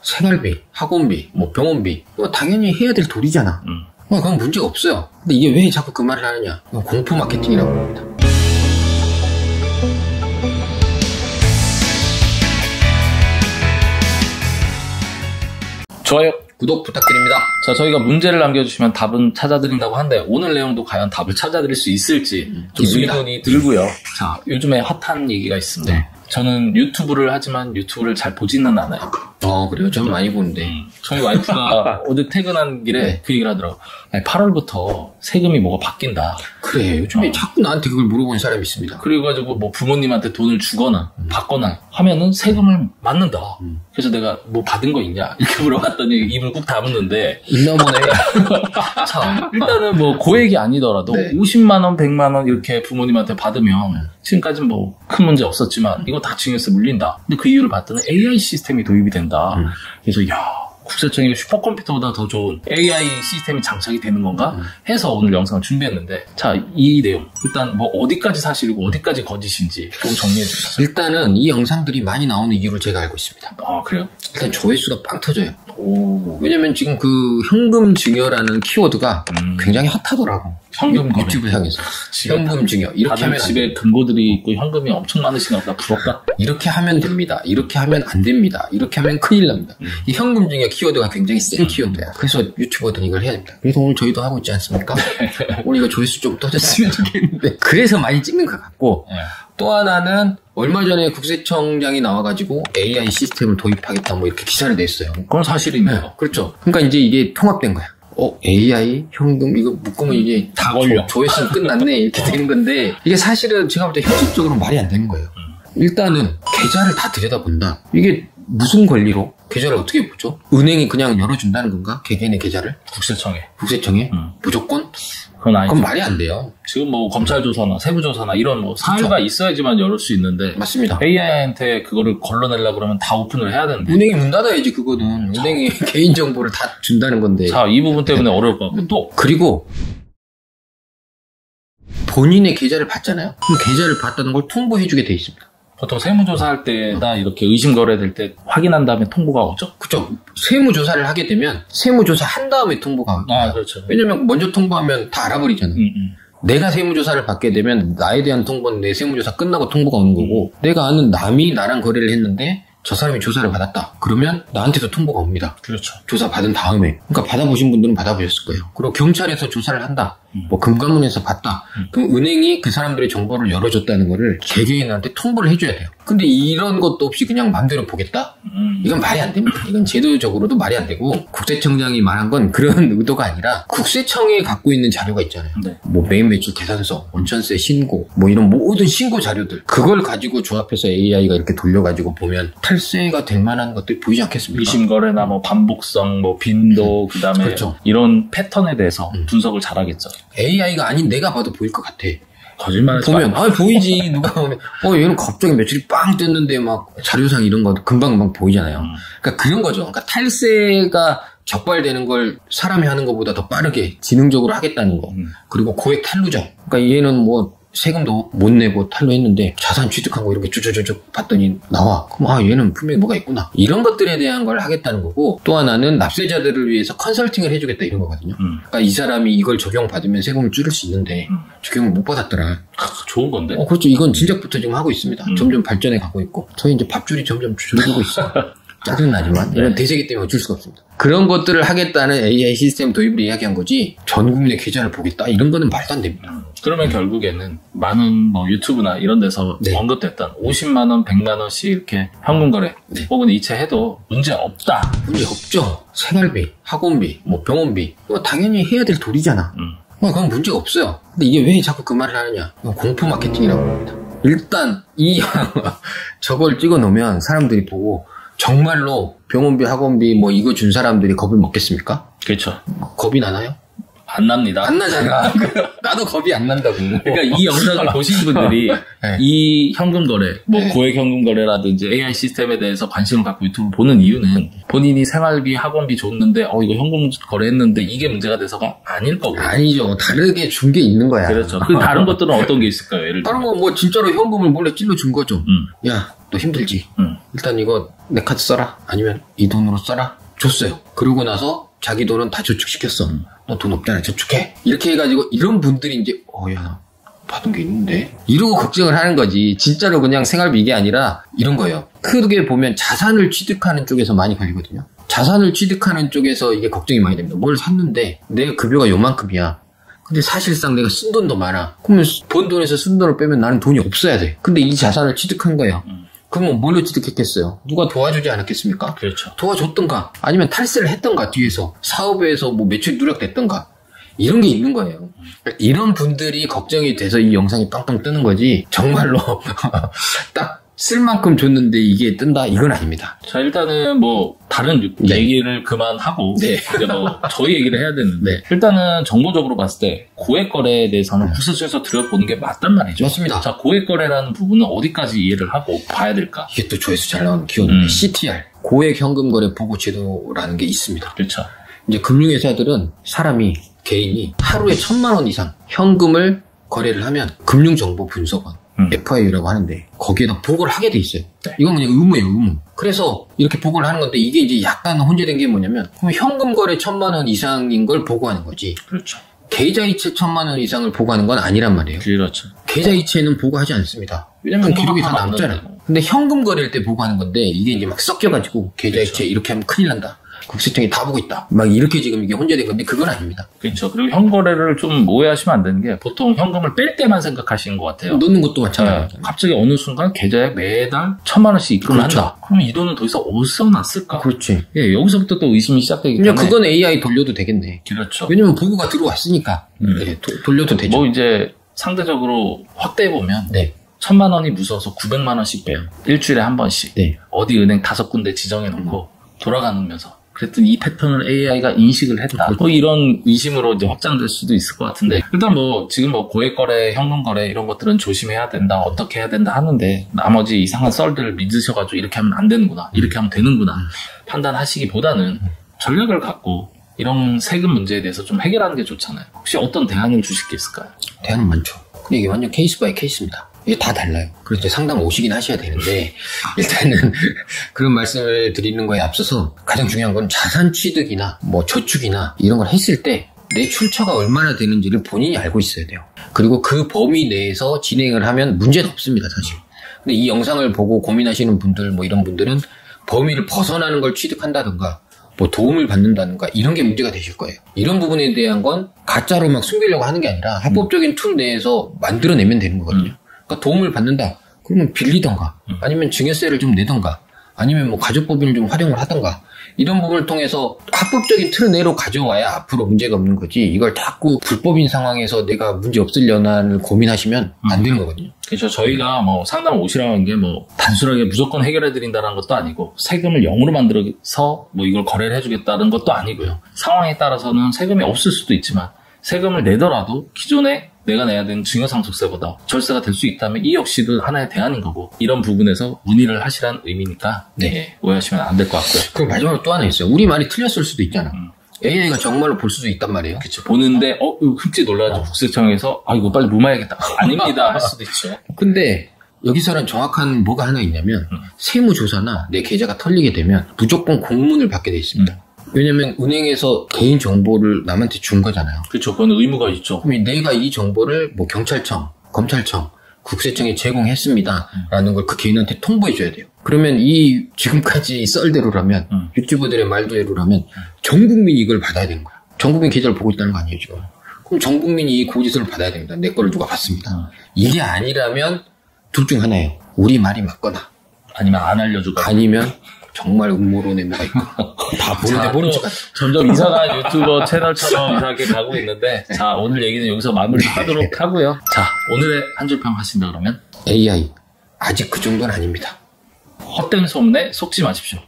생활비, 학원비, 뭐 병원비 이거 당연히 해야 될 도리잖아. 그건 문제가 없어요. 근데 이게 왜 자꾸 그 말을 하느냐? 이건 공포 마케팅이라고 합니다. 좋아요, 구독 부탁드립니다. 자, 저희가 문제를 남겨주시면 답은 찾아드린다고 하는데 오늘 내용도 과연 답을 찾아드릴 수 있을지 좀 의문이 들고요. 자, 요즘에 핫한 얘기가 있습니다. 네. 저는 유튜브를 하지만 유튜브를 잘 보지는 않아요. 그래요? 저는 많이 보는데. 저희 와이프가 어제 퇴근한 길에 네. 그 얘기를 하더라고. 8월부터 세금이 뭐가 바뀐다. 그래, 요즘에 자꾸 나한테 그걸 물어보는 사람이 있습니다. 그래가지고 뭐 부모님한테 돈을 주거나 받거나 하면은 세금을 맞는다. 그래서 내가 뭐 받은 거 있냐 이렇게 물어봤더니 입을 꾹 다물는데 있나 보네. 자, 일단은 뭐 고액이 아니더라도 네. 50만 원, 100만 원 이렇게 부모님한테 받으면 지금까지는 뭐 큰 문제 없었지만 이거 다 증여세 물린다. 근데 그 이유를 봤더니 AI 시스템이 도입이 된다. 그래서 국세청이 슈퍼컴퓨터보다 더 좋은 AI 시스템이 장착이 되는 건가 해서 오늘 영상을 준비했는데, 자, 이 내용 일단 뭐 어디까지 사실이고 어디까지 거짓인지 좀 정리해 주세요. 일단은 이 영상들이 많이 나오는 이유를 제가 알고 있습니다. 그래요? 일단 조회수가 빵 터져요. 왜냐면 지금 그 현금 증여라는 키워드가 굉장히 핫하더라고. 현금 거래. 유튜브 향해서 현금 증여 이렇게 다들 하면 집에 금고들이 있고 현금이 엄청 많으신가 보다. 부럽다. 이렇게 하면 됩니다. 이렇게 하면 안 됩니다. 이렇게 하면 큰일 납니다. 이 현금 증여 키워드가 굉장히 센 키워드야. 그래서 유튜버들은 이걸 해야 됩니다. 그래서 오늘 저희도 하고 있지 않습니까? 오늘 이거 조회수 좀 터졌으면 좋겠는데 그래서 많이 찍는 것 같고, 또 하나는 얼마 전에 국세청장이 나와가지고 AI 시스템을 도입하겠다 뭐 이렇게 기사를 냈어요. 그건 사실이네요. 그렇죠. 그러니까 이제 이게 통합된 거야. AI, 현금, 이거 묶으면 이게 다 걸려. 조회수는 끝났네. 이렇게 되는 건데, 이게 사실은 제가 볼 때 현실적으로 말이 안 되는 거예요. 일단은, 계좌를 다 들여다본다. 이게 무슨 권리로? 계좌를 어떻게 보죠? 은행이 그냥 열어준다는 건가? 개개인의 계좌를? 국세청에? 무조건? 그건 아니죠. 그건 말이 안 돼요. 지금 뭐 검찰 조사나 세무 조사나 이런 뭐 사유가 있어야지만 열을 수 있는데, 맞습니다. AI한테 그거를 걸러내려고 그러면 다 오픈을 해야 되는데. 은행이 문 닫아야지, 그거는. 은행이 개인정보를 다 준다는 건데. 자, 이 부분 때문에 어려울 것 같고, 또 그리고 본인의 계좌를 봤잖아요. 그럼 계좌를 봤다는 걸 통보해주게 돼 있습니다. 보통 세무조사할 때나 이렇게 의심거래될 때 확인한 다음에 통보가 오죠? 그죠. 세무조사를 하게 되면 세무조사 한 다음에 통보가 와요. 그렇죠. 왜냐면 먼저 통보하면 다 알아버리잖아요. 내가 세무조사를 받게 되면 나에 대한 통보는 내 세무조사 끝나고 통보가 오는 거고, 내가 아는 남이 나랑 거래를 했는데 저 사람이 조사를 받았다. 그러면 나한테도 통보가 옵니다. 그렇죠. 조사 받은 다음에. 그러니까 받아보신 분들은 받아보셨을 거예요. 그리고 경찰에서 조사를 한다. 뭐 금감원에서 봤다. 그럼 은행이 그 사람들의 정보를 열어줬다는 거를 개개인한테 통보를 해줘야 돼요. 근데 이런 것도 없이 그냥 마음대로 보겠다? 이건 말이 안 됩니다. 이건 제도적으로도 말이 안 되고, 국세청장이 말한 건 그런 의도가 아니라 국세청에 갖고 있는 자료가 있잖아요. 네. 뭐 매입 매출 계산서, 원천세 신고, 뭐 이런 모든 신고 자료들, 그걸 가지고 조합해서 AI가 이렇게 돌려가지고 보면 탈세가 될 만한 것들이 보이지 않겠습니까? 의심거래나 뭐 반복성, 뭐 빈도, 그 다음에 그렇죠. 이런 패턴에 대해서 분석을 잘하겠죠. AI가 아닌 내가 봐도 보일 것 같아. 거짓말하지 보면 보이지. 누가 보면 얘는 갑자기 매출이 빵 떴는데 막 자료상 이런 거 금방 보이잖아요. 그러니까 그런 거죠. 그러니까 탈세가 적발되는 걸 사람이 하는 것보다 더 빠르게 지능적으로 하겠다는 거. 그리고 고액 탈루죠. 그러니까 얘는 뭐 세금도 못 내고 탈루했는데 자산 취득한 거 이렇게 쭉쭉쭉 봤더니 나와. 그럼 얘는 분명히 뭐가 있구나. 이런 것들에 대한 걸 하겠다는 거고, 또 하나는 납세자들을 위해서 컨설팅을 해주겠다 이런 거거든요. 그러니까 이 사람이 이걸 적용받으면 세금을 줄일 수 있는데 적용을 못 받았더라. 좋은 건데. 그렇죠. 이건 진작부터 지금 하고 있습니다. 점점 발전해 가고 있고, 저희 이제 밥줄이 점점 줄어들고 있어요. 짜증나지만 이런 대세기 때문에 어쩔 수가 없습니다. 그런 것들을 하겠다는 AI 시스템 도입을 이야기한 거지, 전 국민의 계좌를 보겠다 이런 거는 말도 안 됩니다. 그러면 결국에는 많은 뭐 유튜브나 이런 데서 언급됐던 50만 원, 100만 원씩 이렇게 현금 거래 혹은 이체해도 문제 없다. 문제 없죠. 생활비, 학원비, 뭐 병원비 이거 당연히 해야 될 도리잖아. 그건 문제가 없어요. 근데 이게 왜 자꾸 그 말을 하느냐? 이건 공포 마케팅이라고 합니다. 일단 저걸 찍어 놓으면 사람들이 보고 정말로 병원비, 학원비 뭐 이거 준 사람들이 겁을 먹겠습니까? 그렇죠. 겁이 나나요? 안 납니다. 안 나잖아. 나도 겁이 안 난다고. 그러니까 이 영상을 보신 분들이 네. 이 현금 거래, 뭐 고액 현금 거래라든지 AI 시스템에 대해서 관심을 갖고 유튜브를 보는 이유는 본인이 생활비, 학원비 줬는데 이거 현금 거래했는데 이게 문제가 돼서가 아닐 거고. 아니죠. 다르게 준 게 있는 거야. 그렇죠. 그 다른 것들은 어떤 게 있을까요? 예를 들어. 다른 건 뭐 진짜로 현금을 몰래 찔러 준 거죠. 야, 너 힘들지? 일단 이거 내 카드 써라. 아니면 이 돈으로 써라. 줬어요. 그러고 나서 자기 돈은 다 저축시켰어. 너 돈 없잖아. 저축해. 이렇게 해가지고 이런 분들이 이제 야, 받은 게 있는데? 이러고 걱정을 하는 거지. 진짜로 그냥 생활비 이게 아니라 이런 거예요. 크게 보면 자산을 취득하는 쪽에서 많이 걸리거든요. 자산을 취득하는 쪽에서 이게 걱정이 많이 됩니다. 뭘 샀는데 내가 급여가 요만큼이야. 근데 사실상 내가 쓴 돈도 많아. 그러면 번 돈에서 쓴 돈을 빼면 나는 돈이 없어야 돼. 근데 이 자산을 취득한 거예요. 그러면 뭘로 취득했겠어요? 누가 도와주지 않았겠습니까? 그렇죠. 도와줬던가 아니면 탈세를 했던가 뒤에서 사업에서 뭐 매출 누락됐던가 이런 게 있는 거예요. 이런 분들이 걱정이 돼서 이 영상이 빵빵 뜨는 거지 정말로 딱 쓸 만큼 줬는데 이게 뜬다? 이건 아닙니다. 자, 일단은 뭐 다른 얘기를 그만하고 이제 뭐 저희 얘기를 해야 되는데 일단은 정보적으로 봤을 때 고액 거래에 대해서는 국세청에서 들여보는 게 맞단 말이죠. 맞습니다. 자, 고액 거래라는 부분은 어디까지 이해를 하고 봐야 될까? 이게 또 조회수 잘 나오는 키워드인데 CTR 고액 현금 거래 보고 제도라는 게 있습니다. 그렇죠. 이제 금융회사들은 개인이 하루에 1,000만 원 이상 현금을 거래를 하면 금융정보분석원 FIU라고 하는데 거기에다 보고를 하게 돼 있어요. 네. 이건 그냥 의무예요, 의무. 그래서 이렇게 보고를 하는 건데 이게 이제 약간 혼재된 게 뭐냐면 그럼 현금 거래 1,000만 원 이상인 걸 보고하는 거지. 그렇죠. 계좌이체 1,000만 원 이상을 보고하는 건 아니란 말이에요. 그렇죠. 계좌이체는 보고하지 않습니다. 왜냐면 기록이 다 남잖아요. 근데 현금 거래할 때 보고하는 건데 이게 이제 막 섞여가지고 계좌이체 그렇죠. 이렇게 하면 큰일 난다. 국세청이 다 보고 있다. 막 이렇게 지금 이게 혼재된 건데 그건 아닙니다. 그렇죠. 그리고 현거래를 좀 오해하시면 안 되는 게 보통 현금을 뺄 때만 생각하시는 것 같아요. 넣는 것도 마찬가지예요. 네. 갑자기 어느 순간 계좌에 매달 1,000만 원씩 입금을 그렇죠. 한다. 그러면 이 돈은 더 이상 어디서 났을까? 그렇지. 예, 여기서부터 또 의심이 시작되기 때문에. 그냥 그건 AI 돌려도 되겠네. 그렇죠. 왜냐면 보고가 들어왔으니까. 네, 돌려도 되죠. 뭐 이제 상대적으로 확대해보면 네. 1,000만 원이 무서워서 900만 원씩 빼요. 일주일에 한 번씩. 네. 어디 은행 5군데 지정해놓고 돌아가면서. 그랬더니 이 패턴을 AI가 인식을 했다. 뭐 이런 의심으로 이제 확장될 수도 있을 것 같은데 일단 뭐 지금 뭐 고액 거래, 현금 거래 이런 것들은 조심해야 된다, 어떻게 해야 된다 하는데 나머지 이상한 썰들을 믿으셔가지고 이렇게 하면 안 되는구나, 이렇게 하면 되는구나 판단하시기보다는 전략을 갖고 이런 세금 문제에 대해서 좀 해결하는 게 좋잖아요. 혹시 어떤 대안을 주실 게 있을까요? 대안은 많죠. 근데 이게 완전 케이스 바이 케이스입니다. 이게 다 달라요. 그래서 이제 상담 오시긴 하셔야 되는데 일단은 그런 말씀을 드리는 거에 앞서서 가장 중요한 건 자산 취득이나 뭐 저축이나 이런 걸 했을 때 내 출처가 얼마나 되는지를 본인이 알고 있어야 돼요. 그리고 그 범위 내에서 진행을 하면 문제는 없습니다, 사실. 근데 이 영상을 보고 고민하시는 분들, 뭐 이런 분들은 범위를 벗어나는 걸 취득한다든가 뭐 도움을 받는다든가 이런 게 문제가 되실 거예요. 이런 부분에 대한 건 가짜로 막 숨기려고 하는 게 아니라 합법적인 툴 내에서 만들어내면 되는 거거든요. 그러니까 도움을 받는다. 그러면 빌리던가 아니면 증여세를 좀 내던가 아니면 뭐 가족법인을 좀 활용을 하던가 이런 부분을 통해서 합법적인 틀 내로 가져와야 앞으로 문제가 없는 거지. 이걸 자꾸 불법인 상황에서 내가 문제 없으려나를 고민하시면 안 되는 거거든요. 그렇죠. 저희가 뭐 상담 오시라는 게 뭐 단순하게 무조건 해결해 드린다는 것도 아니고 세금을 0으로 만들어서 뭐 이걸 거래를 해주겠다는 것도 아니고요. 상황에 따라서는 세금이 없을 수도 있지만 세금을 내더라도 기존에 내가 내야 되는 증여상속세보다 절세가 될 수 있다면 이 역시도 하나의 대안인 거고 이런 부분에서 문의를 하시라는 의미니까 네, 오해하시면 안 될 것 같고요. 그럼 마지막으로 또 하나 있어요. 우리 말이 틀렸을 수도 있잖아. AI가 정말로 볼 수도 있단 말이에요. 그렇죠. 보는데 흠칫 놀라가지고 국세청에서 이거 빨리 무마해야겠다. 아닙니다 할 수도 있죠. 근데 여기서는 정확한 뭐가 하나 있냐면 세무조사나 내 계좌가 털리게 되면 무조건 공문을 받게 돼 있습니다. 왜냐면 은행에서 개인 정보를 남한테 준 거잖아요. 그렇죠. 그건 의무가 있죠. 그럼 내가 이 정보를 뭐 경찰청, 검찰청, 국세청에 제공했습니다. 라는 걸 그 개인한테 통보해 줘야 돼요. 그러면 이 지금까지 썰대로라면 유튜버들의 말대로라면 전 국민이 이걸 받아야 되는 거야. 전 국민 계좌를 보고 있다는 거 아니에요 지금. 그럼 전 국민이 이 고지서를 받아야 됩니다. 내 거를 누가 받습니다. 이게 아니라면 둘 중 하나예요. 우리 말이 맞거나 아니면 안 알려주거나 아니면 정말 음모론에 뭐가 있고 다 보는데 모른 척 같아. 점점 이상한 유튜버 채널처럼 이상하게 가고 있는데 자 오늘 얘기는 여기서 마무리하도록 하고요. 자 오늘의 한 줄 평 하신다 그러면 AI 아직 그 정도는 아닙니다. 헛된 소문에 속지 마십시오.